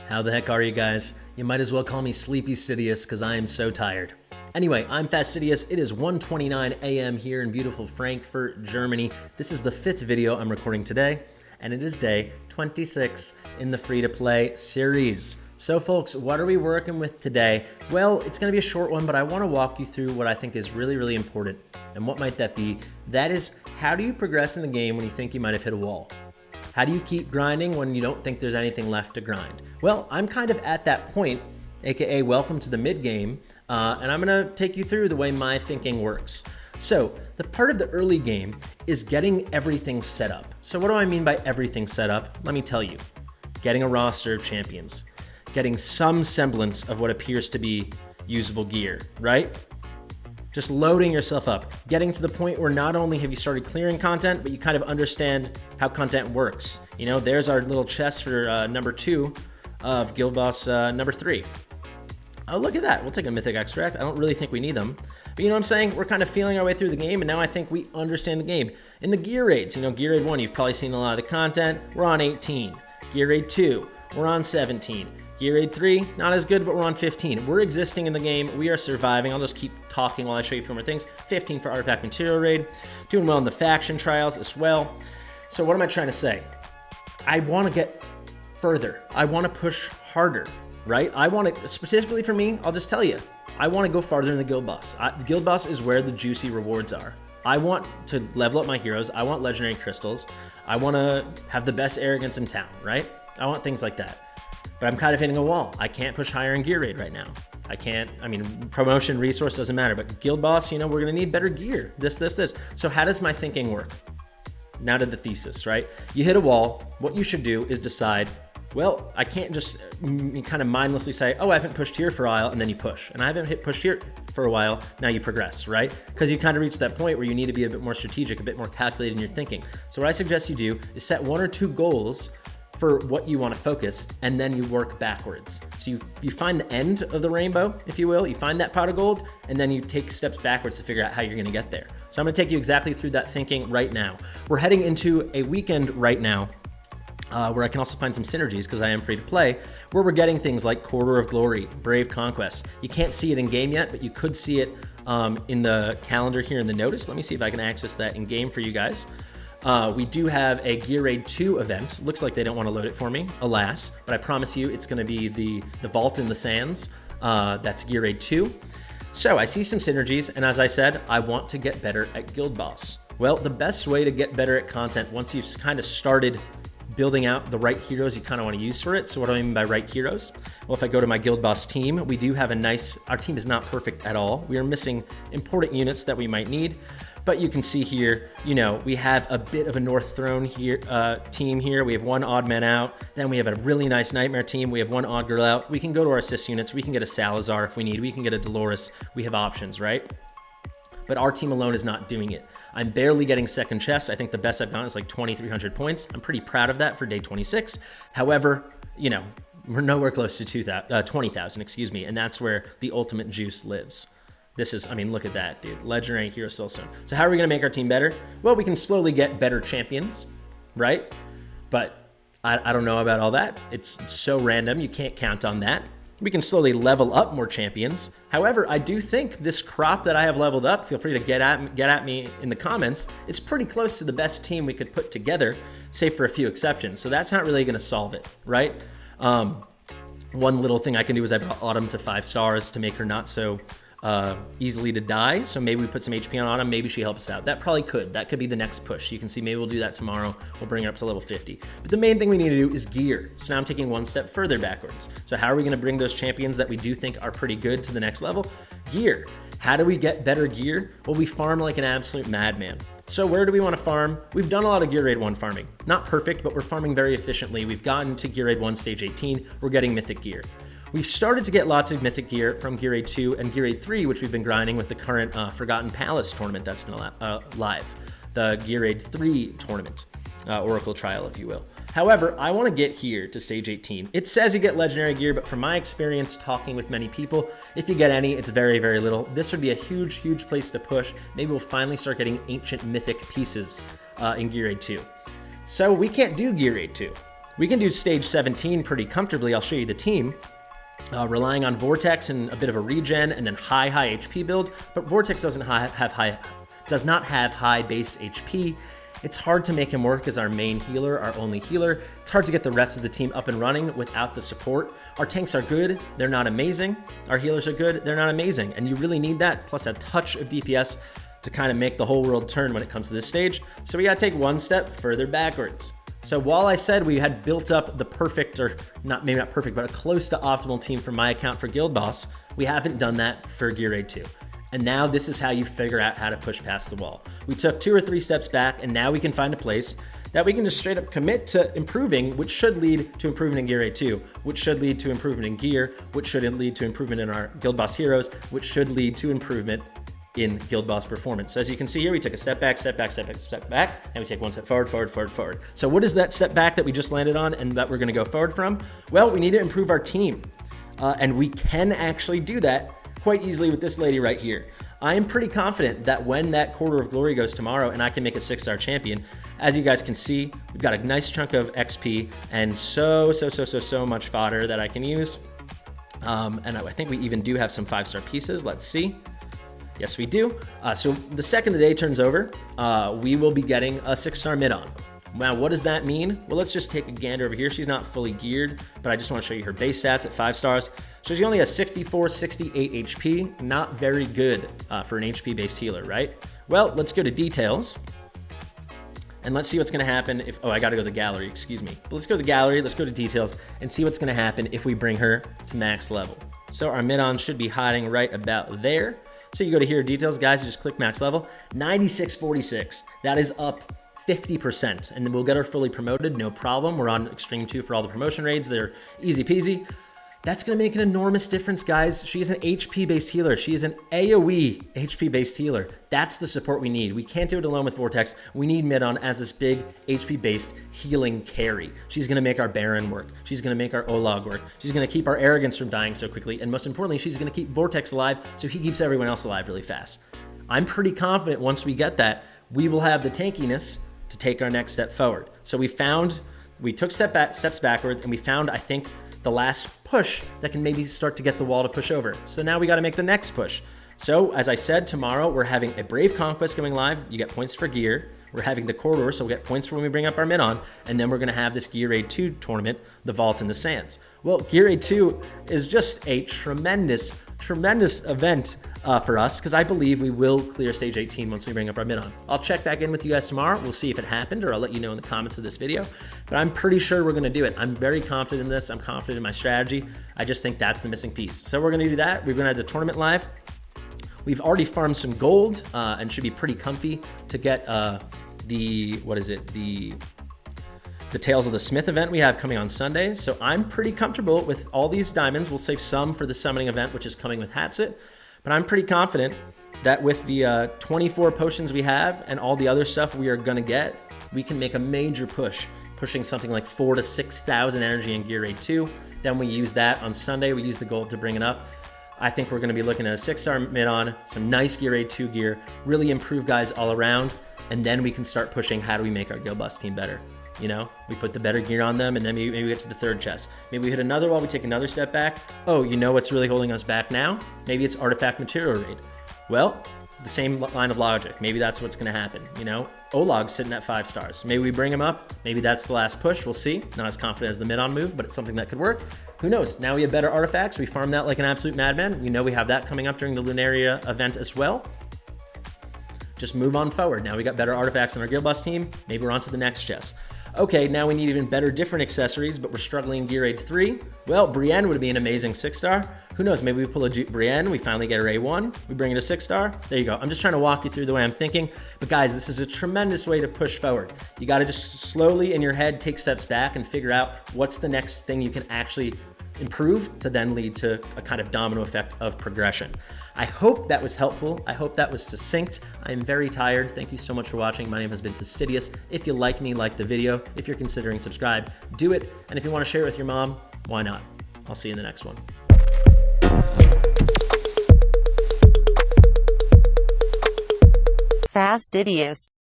How the heck are you guys? You might as well call me Sleepy Sidious because I am so tired. Anyway, I'm Fastidious. It is 1:29 a.m. here in beautiful Frankfurt, Germany. This is the 5th video I'm recording today, and it is day 26 in the free-to-play series. So folks, what are we working with today? Well, it's going to be a short one, but I want to walk you through what I think is really, really important. And what might that be? That is, how do you progress in the game when you think you might have hit a wall? How do you keep grinding when you don't think there's anything left to grind? Well, I'm kind of at that point, aka welcome to the mid game, and I'm gonna take you through the way my thinking works. So the part of the early game is getting everything set up. So what do I mean by everything set up? Let me tell you. Getting a roster of champions, getting some semblance of what appears to be usable gear, right? Just loading yourself up, getting to the point where not only have you started clearing content, but you kind of understand how content works. You know, there's our little chest for number 2 of Guild Boss number 3. Oh, look at that. We'll take a Mythic Extract. I don't really think we need them. But you know what I'm saying? We're kind of feeling our way through the game, and now I think we understand the game. In the gear raids, you know, gear raid 1, you've probably seen a lot of the content. We're on 18. Gear raid 2, we're on 17. Gear raid 3, not as good, but we're on 15. We're existing in the game. We are surviving. I'll just keep talking while I show you a few more things. 15 for Artifact Material Raid. Doing well in the faction trials as well. So what am I trying to say? I want to get further. I want to push harder, right? I want to, specifically for me, I'll just tell you, I want to go farther in the Guild Boss. The Guild Boss is where the juicy rewards are. I want to level up my heroes. I want legendary crystals. I want to have the best arrogance in town, right? I want things like that. But I'm kind of hitting a wall. I can't push higher in gear raid right now. I can't, promotion, resource doesn't matter, but Guild Boss, you know, we're gonna need better gear, this. So how does my thinking work? Now to the thesis, right? You hit a wall, what you should do is decide, well, I can't just kind of mindlessly say, oh, I haven't pushed here for a while, and then you push. And I haven't pushed here for a while, now you progress, right? Because you kind of reach that point where you need to be a bit more strategic, a bit more calculated in your thinking. So what I suggest you do is set 1 or 2 goals for what you want to focus, and then you work backwards. So you find the end of the rainbow, if you will, you find that pot of gold, and then you take steps backwards to figure out how you're gonna get there. So I'm gonna take you exactly through that thinking right now. We're heading into a weekend right now, where I can also find some synergies because I am free to play, where we're getting things like Corridor of Glory, Brave Conquest. You can't see it in game yet, but you could see it in the calendar here in the notice. Let me see if I can access that in game for you guys. We do have a Gear Raid 2 event. Looks like they don't want to load it for me, alas, but I promise you it's going to be the Vault in the Sands. That's Gear Raid 2. So I see some synergies, and as I said, I want to get better at Guild Boss. Well, the best way to get better at content, once you've kind of started building out the right heroes you kind of want to use for it. So what do I mean by right heroes? Well, if I go to my Guild Boss team, we do have our team is not perfect at all. We are missing important units that we might need. But you can see here, you know, we have a bit of a North Throne here, team here. We have 1 odd man out. Then we have a really nice Nightmare team. We have 1 odd girl out. We can go to our assist units. We can get a Salazar if we need. We can get a Dolores. We have options, right? But our team alone is not doing it. I'm barely getting second chests. I think the best I've gotten is like 2,300 points. I'm pretty proud of that for day 26. However, you know, we're nowhere close to 20,000, excuse me. And that's where the ultimate juice lives. This is, look at that, dude. Legendary Hero Soulstone. So how are we gonna make our team better? Well, we can slowly get better champions, right? But I don't know about all that. It's so random, you can't count on that. We can slowly level up more champions. However, I do think this crop that I have leveled up, feel free to get at me in the comments, it's pretty close to the best team we could put together, save for a few exceptions. So that's not really gonna solve it, right? One little thing I can do is I brought Autumn to 5 stars to make her not so easily to die. So maybe we put some HP on Autumn, maybe she helps out. That probably could. That could be the next push. You can see maybe we'll do that tomorrow. We'll bring it up to level 50. But the main thing we need to do is gear. So now I'm taking 1 step further backwards. So how are we gonna bring those champions that we do think are pretty good to the next level? Gear. How do we get better gear? Well, we farm like an absolute madman. So where do we wanna farm? We've done a lot of Gear Raid 1 farming. Not perfect, but we're farming very efficiently. We've gotten to Gear Raid 1 stage 18. We're getting Mythic gear. We've started to get lots of Mythic gear from Gear Raid 2 and Gear Raid 3, which we've been grinding with the current Forgotten Palace tournament that's been live. The Gear Raid 3 tournament, Oracle Trial, if you will. However, I want to get here to stage 18. It says you get legendary gear, but from my experience talking with many people, if you get any, it's very, very little. This would be a huge, huge place to push. Maybe we'll finally start getting ancient mythic pieces in Gear Raid 2. So we can't do Gear Raid 2. We can do stage 17 pretty comfortably. I'll show you the team. Relying on Vortex and a bit of a regen and then high HP build, but Vortex does not have high base HP. It's hard to make him work as our main healer, our only healer. It's hard to get the rest of the team up and running without the support. Our tanks are good, they're not amazing. Our healers are good, they're not amazing. And you really need that, plus a touch of DPS to kind of make the whole world turn when it comes to this stage. So we gotta take one step further backwards. So while I said we had built up the perfect, or maybe not perfect, but a close to optimal team for my account for Guild Boss, we haven't done that for Gear Raid 2. And now this is how you figure out how to push past the wall. We took 2 or 3 steps back, and now we can find a place that we can just straight up commit to improving, which should lead to improvement in Gear Raid 2, which should lead to improvement in gear, which should lead to improvement in our Guild Boss heroes, which should lead to improvement in Guild Boss performance. So as you can see here, we took a step back, step back, step back, step back, and we take one step forward, forward, forward, forward. So what is that step back that we just landed on and that we're gonna go forward from? Well, we need to improve our team. And we can actually do that quite easily with this lady right here. I am pretty confident that when that Quarter of Glory goes tomorrow and I can make a 6-star champion, as you guys can see, we've got a nice chunk of XP and so much fodder that I can use. And I think we even do have some 5-star pieces. Let's see. Yes, we do. So the second the day turns over, we will be getting a 6-star mid-on. Now, what does that mean? Well, let's just take a gander over here. She's not fully geared, but I just want to show you her base stats at 5 stars. So she only has 64, 68 HP. Not very good for an HP-based healer, right? Well, let's go to details. And let's see what's going to happen if... Oh, I got to go to the gallery, excuse me. But let's go to the gallery, let's go to details, and see what's going to happen if we bring her to max level. So our mid-on should be hiding right about there. So you go to here, details, guys, you just click max level. 9646. That is up 50%, and then we'll get her fully promoted, no problem. We're on Extreme 2 for all the promotion raids. They're easy peasy. That's gonna make an enormous difference, guys. She is an HP-based healer. She is an AoE HP-based healer. That's the support we need. We can't do it alone with Vortex. We need Mid-On as this big HP-based healing carry. She's gonna make our Baron work. She's gonna make our Olog work. She's gonna keep our Arrogance from dying so quickly, and most importantly, she's gonna keep Vortex alive so he keeps everyone else alive really fast. I'm pretty confident once we get that, we will have the tankiness to take our next step forward. So we took steps backwards, and we found, I think, the last push that can maybe start to get the wall to push over. So now we got to make the next push. So as I said, tomorrow we're having a Brave Conquest going live. You get points for gear. We're having the Corridor, so we'll get points for when we bring up our mid-on, and then we're going to have this Gear Raid 2 tournament, the Vault in the Sands. Well, Gear Raid 2 is just a tremendous event for us, because I believe we will clear stage 18 once we bring up our mid-on. I'll check back in with you guys tomorrow. We'll see if it happened, or I'll let you know in the comments of this video, but I'm pretty sure we're going to do it. I'm very confident in this. I'm confident in my strategy. I just think that's the missing piece. So we're going to do that. We're going to have the tournament live. We've already farmed some gold and should be pretty comfy to get the Tales of the Smith event we have coming on Sunday. So I'm pretty comfortable with all these diamonds. We'll save some for the summoning event, which is coming with Hatsit. But I'm pretty confident that with the 24 potions we have and all the other stuff we are gonna get, we can make a major push, pushing something like 4,000 to 6,000 energy in Gear Raid 2. Then we use that on Sunday. We use the gold to bring it up. I think we're gonna be looking at a 6-star mid-on, some nice Gear Raid 2 gear, really improve guys all around, and then we can start pushing how do we make our Guild Boss team better. You know, we put the better gear on them, and then maybe we get to the third chest. Maybe we hit another wall, we take another step back. Oh, you know what's really holding us back now? Maybe it's artifact material raid. Well, the same line of logic. Maybe that's what's gonna happen, you know? Olog's sitting at 5 stars. Maybe we bring him up. Maybe that's the last push, we'll see. Not as confident as the mid-on move, but it's something that could work. Who knows? Now we have better artifacts. We farm that like an absolute madman. We know we have that coming up during the Lunaria event as well. Just move on forward. Now we got better artifacts on our Guild Boss team. Maybe we're on to the next chest. Okay, now we need even better, different accessories, but we're struggling in Gear Raid 3. Well, Brienne would be an amazing 6-star. Who knows, maybe we pull a Brienne, we finally get her A1, we bring it a 6-star. There you go. I'm just trying to walk you through the way I'm thinking. But guys, this is a tremendous way to push forward. You gotta just slowly in your head take steps back and figure out what's the next thing you can actually improve to then lead to a kind of domino effect of progression. I hope that was helpful. I hope that was succinct. I'm very tired. Thank you so much for watching. My name has been Fastidious. If you like me, like the video. If you're considering subscribe, do it. And if you want to share it with your mom, why not? I'll see you in the next one. Fastidious.